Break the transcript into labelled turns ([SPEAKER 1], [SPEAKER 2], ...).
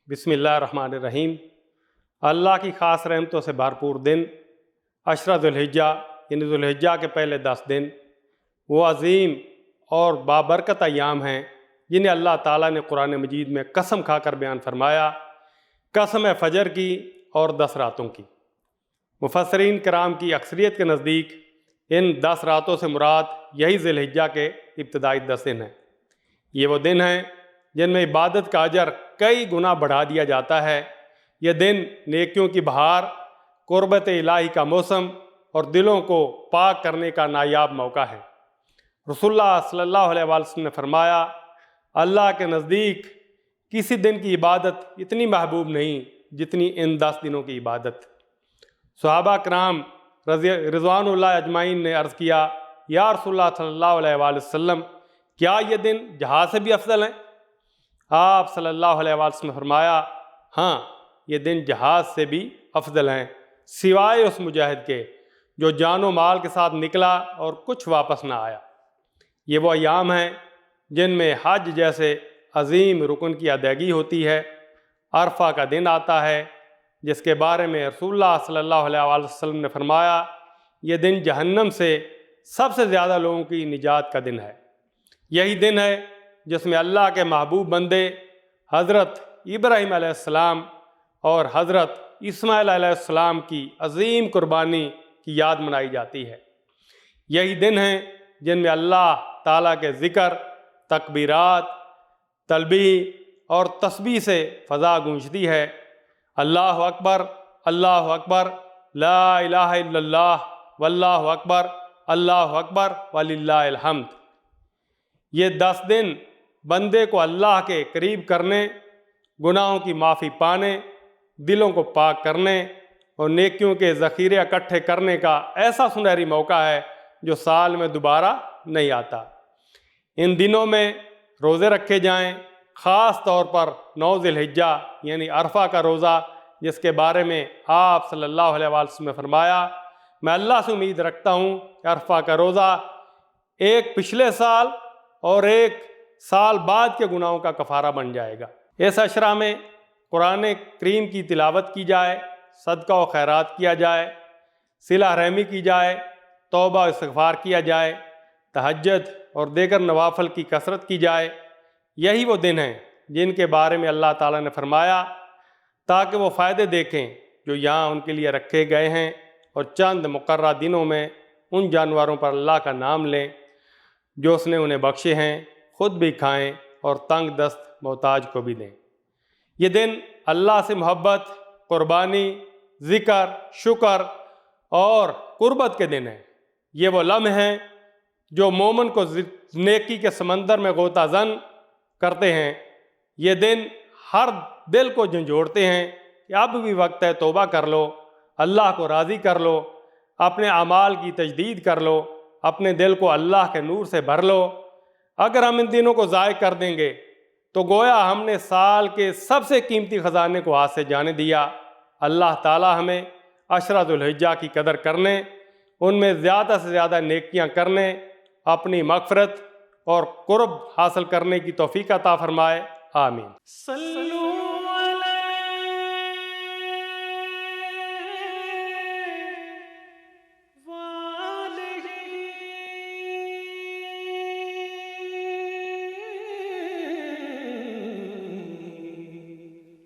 [SPEAKER 1] بسم اللہ الرحمن الرحیم۔ اللہ کی خاص رحمتوں سے بھرپور دن عشرہ ذوالحجہ یعنی ذوالحجہ کے پہلے 10 دن وہ عظیم اور بابرکت ایام ہیں جنہیں اللہ تعالیٰ نے قرآن مجید میں قسم کھا کر بیان فرمایا، قسم ہے فجر کی اور 10 راتوں کی۔ مفسرین کرام کی اکثریت کے نزدیک ان 10 راتوں سے مراد یہی ذوالحجہ کے ابتدائی 10 دن ہیں۔ یہ وہ دن ہیں جن میں عبادت کا اجر کئی گنا بڑھا دیا جاتا ہے۔ یہ دن نیکیوں کی بہار، قربت الہی کا موسم اور دلوں کو پاک کرنے کا نایاب موقع ہے۔ رسول اللہ صلی اللہ علیہ وسلم نے فرمایا، اللہ کے نزدیک کسی دن کی عبادت اتنی محبوب نہیں جتنی ان 10 دنوں کی عبادت۔ صحابہ کرام رضوان اللہ اجمعین نے عرض کیا، یا رسول اللہ صلی اللہ علیہ وآلہ وسلم، کیا یہ دن جہاد سے بھی افضل ہیں؟ آپ صلی اللہ علیہ وسلم نے فرمایا، ہاں، یہ دن جہاد سے بھی افضل ہیں، سوائے اس مجاہد کے جو جان و مال کے ساتھ نکلا اور کچھ واپس نہ آیا۔ یہ وہ ایام ہیں جن میں حج جیسے عظیم رکن کی ادائیگی ہوتی ہے۔ عرفہ کا دن آتا ہے جس کے بارے میں رسول اللہ صلی اللہ علیہ وآلہ وسلم نے فرمایا، یہ دن جہنم سے سب سے زیادہ لوگوں کی نجات کا دن ہے۔ یہی دن ہے جس میں اللہ کے محبوب بندے حضرت ابراہیم علیہ السلام اور حضرت اسماعیل علیہ السلام کی عظیم قربانی کی یاد منائی جاتی ہے۔ یہی دن ہیں جن میں اللہ تعالیٰ کے ذکر، تکبیرات، تلبیح اور تسبیح سے فضا گونجتی ہے۔ اللہ اکبر، اللہ اکبر، لا الہ الا اللہ، واللہ اکبر، اللہ اکبر وللہ الحمد۔ یہ 10 دن بندے کو اللہ کے قریب کرنے، گناہوں کی معافی پانے، دلوں کو پاک کرنے اور نیکیوں کے ذخیرے اکٹھے کرنے کا ایسا سنہری موقع ہے جو سال میں دوبارہ نہیں آتا۔ ان دنوں میں روزے رکھے جائیں، خاص طور پر 9 ذوالحجہ یعنی عرفہ کا روزہ، جس کے بارے میں آپ صلی اللہ علیہ وسلم نے فرمایا، میں اللہ سے امید رکھتا ہوں کہ عرفہ کا روزہ ایک پچھلے سال اور ایک سال بعد کے گناہوں کا کفارہ بن جائے گا۔ اس عشرہ میں قرآن کریم کی تلاوت کی جائے، صدقہ و خیرات کیا جائے، صلہ رحمی کی جائے، توبہ و استغفار کیا جائے، تہجد اور دیگر نوافل کی کثرت کی جائے۔ یہی وہ دن ہیں جن کے بارے میں اللہ تعالیٰ نے فرمایا، تاکہ وہ فائدے دیکھیں جو یہاں ان کے لیے رکھے گئے ہیں، اور چند مقررہ دنوں میں ان جانوروں پر اللہ کا نام لیں جو اس نے انہیں بخشے ہیں، خود بھی کھائیں اور تنگ دست محتاج کو بھی دیں۔ یہ دن اللہ سے محبت، قربانی، ذکر، شکر اور قربت کے دن ہیں۔ یہ وہ لمحے ہیں جو مومن کو نیکی کے سمندر میں غوطہ زن کرتے ہیں۔ یہ دن ہر دل کو جھنجھوڑتے ہیں کہ اب بھی وقت ہے، توبہ کر لو، اللہ کو راضی کر لو، اپنے اعمال کی تجدید کر لو، اپنے دل کو اللہ کے نور سے بھر لو۔ اگر ہم ان دنوں کو ضائع کر دیں گے تو گویا ہم نے سال کے سب سے قیمتی خزانے کو ہاتھ سے جانے دیا۔ اللہ تعالی ہمیں عشرہ ذوالحجہ کی قدر کرنے، ان میں زیادہ سے زیادہ نیکیاں کرنے، اپنی مغفرت اور قرب حاصل کرنے کی توفیق عطا فرمائے۔ آمین۔